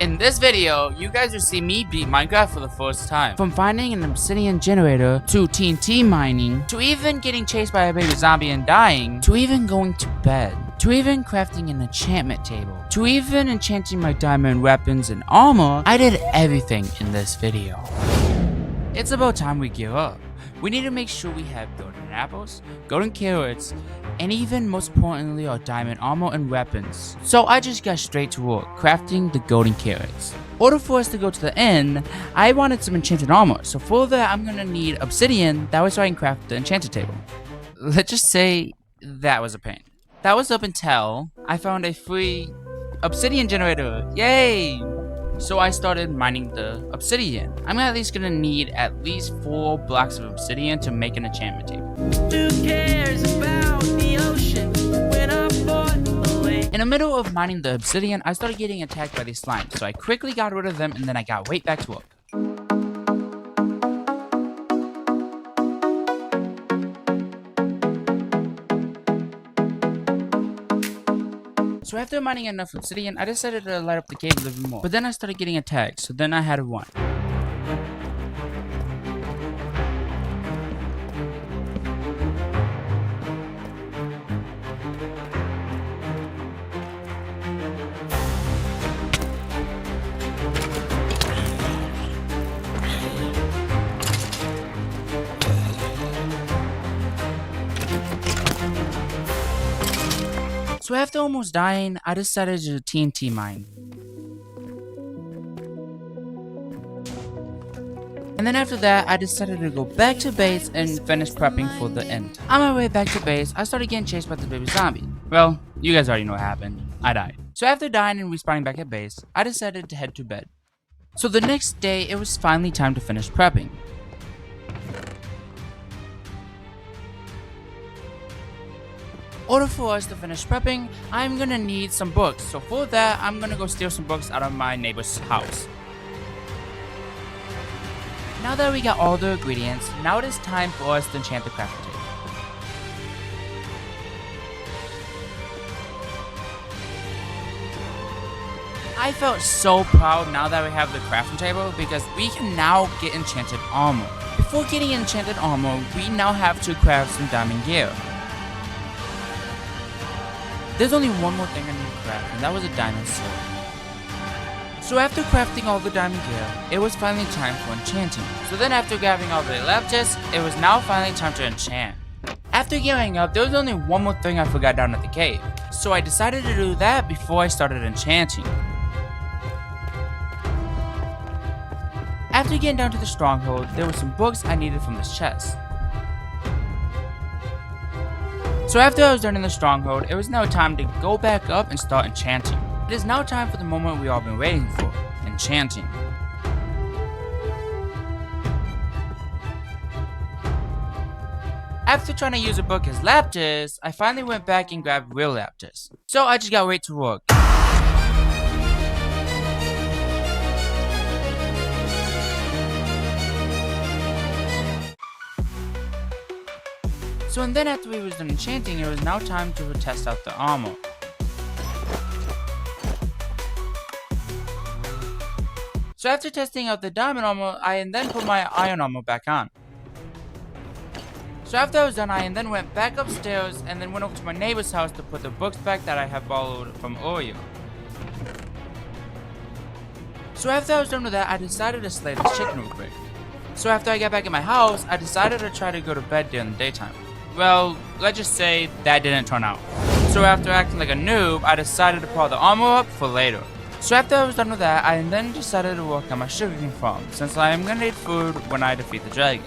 In this video, you guys will see me beat Minecraft for the first time. From finding an obsidian generator, to TNT mining, to even getting chased by a baby zombie and dying, to even going to bed, to even crafting an enchantment table, to even enchanting my diamond weapons and armor. I did everything in this video. It's about time we gear up. We need to make sure we have golden apples, golden carrots, and even most importantly our diamond armor and weapons. So I just got straight to work, crafting the golden carrots. In order for us to go to the end, I wanted some enchanted armor, so for that I'm gonna need obsidian, that way so I can craft the enchanted table. Let's just say that was a pain. That was up until I found a free obsidian generator, yay! So I started mining the obsidian. I'm at least gonna need at least 4 blocks of obsidian to make an enchantment table. Who cares about the ocean when I bought a lake? In the middle of mining the obsidian, I started getting attacked by these slimes, so I quickly got rid of them and then I got right back to work. So after mining enough obsidian, I decided to light up the cave a little bit more. But then I started getting attacked, so then I had to run. So after almost dying, I decided to TNT mine. And then after that, I decided to go back to base and finish prepping for the end. On my way back to base, I started getting chased by the baby zombie. Well, you guys already know what happened. I died. So after dying and respawning back at base, I decided to head to bed. So the next day, it was finally time to finish prepping. In order for us to finish prepping, I'm gonna need some books. So for that, I'm gonna go steal some books out of my neighbor's house. Now that we got all the ingredients, now it is time for us to enchant the crafting table. I felt so proud now that we have the crafting table because we can now get enchanted armor. Before getting enchanted armor, we now have to craft some diamond gear. There's only one more thing I need to craft, and that was a diamond sword. So after crafting all the diamond gear, it was finally time for enchanting. So then after grabbing all the lapis, it was now finally time to enchant. After gearing up, there was only one more thing I forgot down at the cave. So I decided to do that before I started enchanting. After getting down to the stronghold, there were some books I needed from this chest. So after I was done in the stronghold, it was now time to go back up and start enchanting. It is now time for the moment we all been waiting for, enchanting. After trying to use a book as lapis, I finally went back and grabbed real lapis. So I just got right to work. So and then after we was done enchanting, it was now time to test out the armor. So after testing out the diamond armor, I then put my iron armor back on. So after I was done, I then went back upstairs and then went over to my neighbor's house to put the books back that I had borrowed from earlier. So after I was done with that, I decided to slay this chicken real quick. So after I got back in my house, I decided to try to go to bed during the daytime. Well, let's just say that didn't turn out. So after acting like a noob, I decided to pull the armor up for later. So after I was done with that, I then decided to work on my sugarcane farm, since I am gonna need food when I defeat the dragon.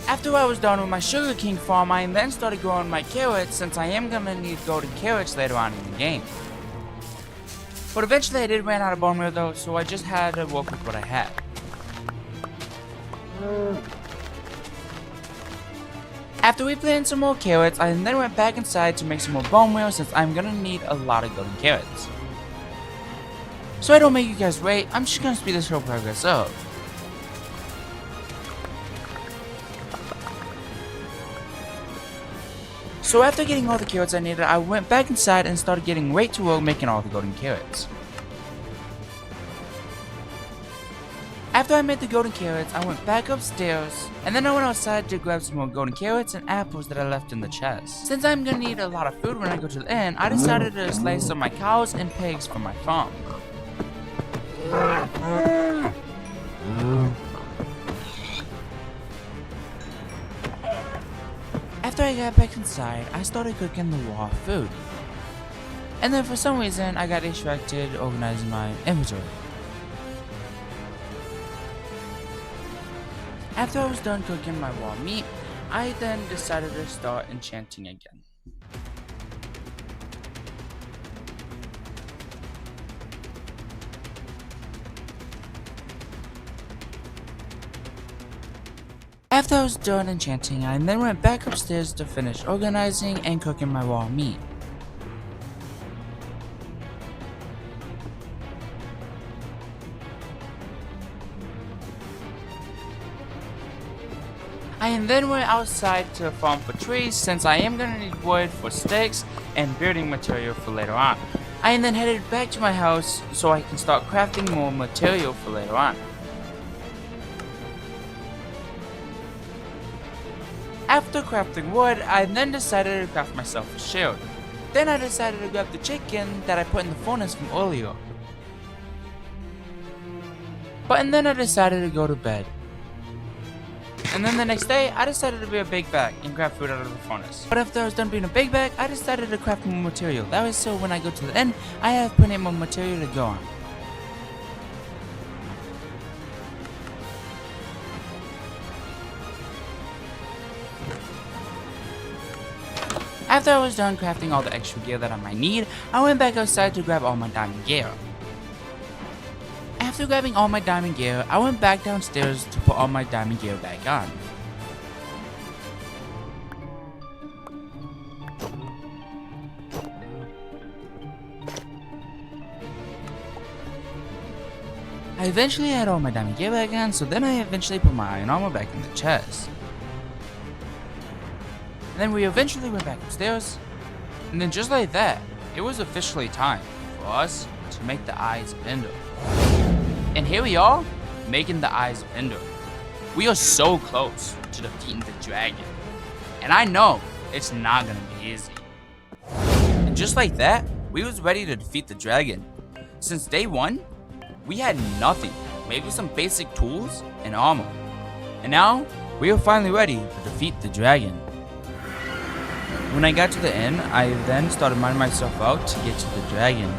After I was done with my sugarcane farm, I then started growing my carrots, since I am gonna need golden carrots later on in the game. But eventually I did run out of bone meal though, so I just had to work with what I had. After we planted some more carrots, I then went back inside to make some more bone meal since I'm gonna need a lot of golden carrots. So I don't make you guys wait, I'm just gonna speed this whole progress up. So after getting all the carrots I needed, I went back inside and started getting right to work making all the golden carrots. After I made the golden carrots, I went back upstairs, and then I went outside to grab some more golden carrots and apples that I left in the chest. Since I'm gonna need a lot of food when I go to the inn, I decided to slay some of my cows and pigs from my farm. After I got back inside, I started cooking the raw food. And then for some reason, I got distracted organizing my inventory. After I was done cooking my raw meat, I then decided to start enchanting again. After I was done enchanting, I then went back upstairs to finish organizing and cooking my raw meat. I then went outside to farm for trees since I am gonna need wood for sticks and building material for later on. I then headed back to my house so I can start crafting more material for later on. After crafting wood, I then decided to craft myself a shield. Then I decided to grab the chicken that I put in the furnace from earlier. And then I decided to go to bed. And then the next day, I decided to be a big bag and grab food out of the furnace. But after I was done being a big bag, I decided to craft more material. That way so when I go to the end, I have plenty more material to go on. After I was done crafting all the extra gear that I might need, I went back outside to grab all my diamond gear. After grabbing all my diamond gear, I went back downstairs to put all my diamond gear back on. I eventually had all my diamond gear back on, so then I eventually put my iron armor back in the chest. And then we eventually went back upstairs, and then just like that, it was officially time for us to make the Eyes of Ender. And here we are, making the Eyes of Ender. We are so close to defeating the dragon, and I know it's not gonna be easy. And just like that, we was ready to defeat the dragon. Since day one, we had nothing, maybe some basic tools and armor. And now, we are finally ready to defeat the dragon. When I got to the inn, I then started mining myself out to get to the dragon.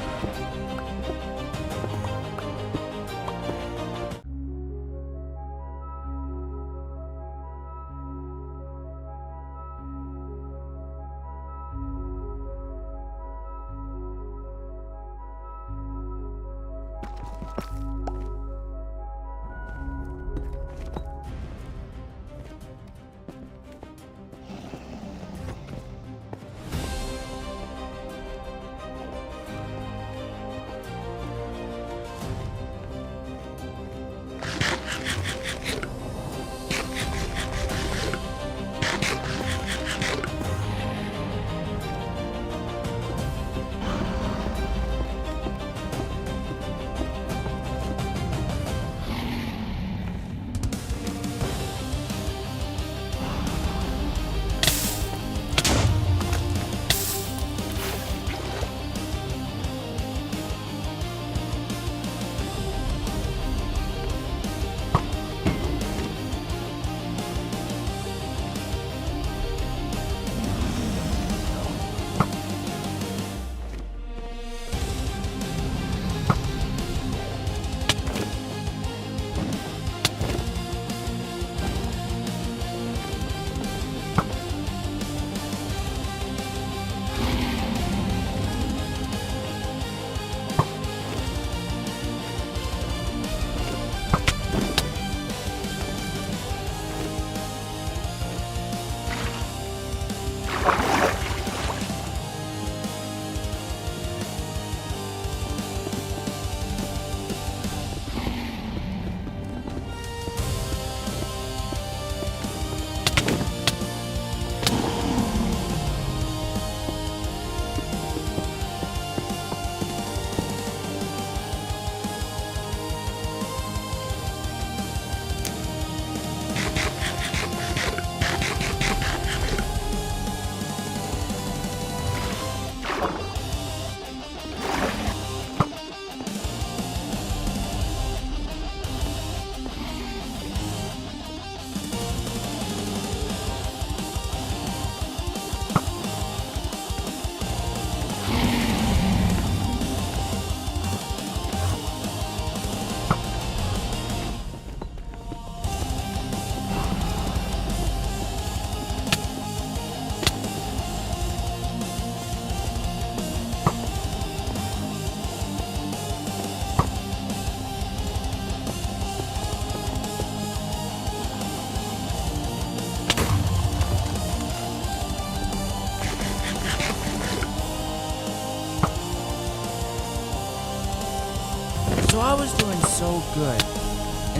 So I was doing so good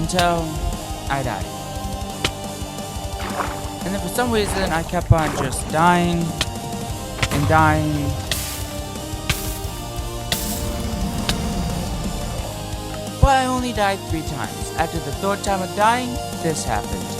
until I died. And then for some reason I kept on just dying and dying. But I only died 3 times. After the 3rd time of dying, this happened.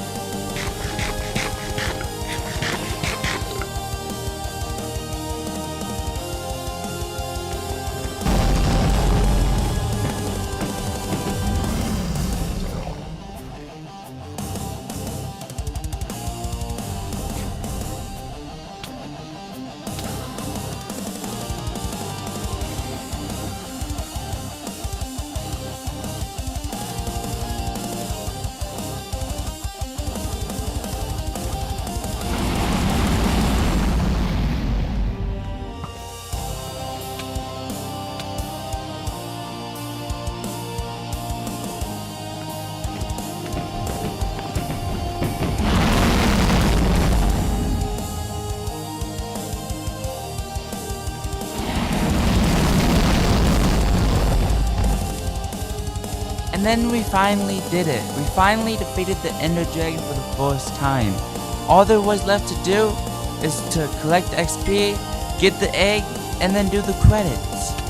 And then we finally did it. We finally defeated the Ender Dragon for the first time. All there was left to do is to collect XP, get the egg, and then do the credits.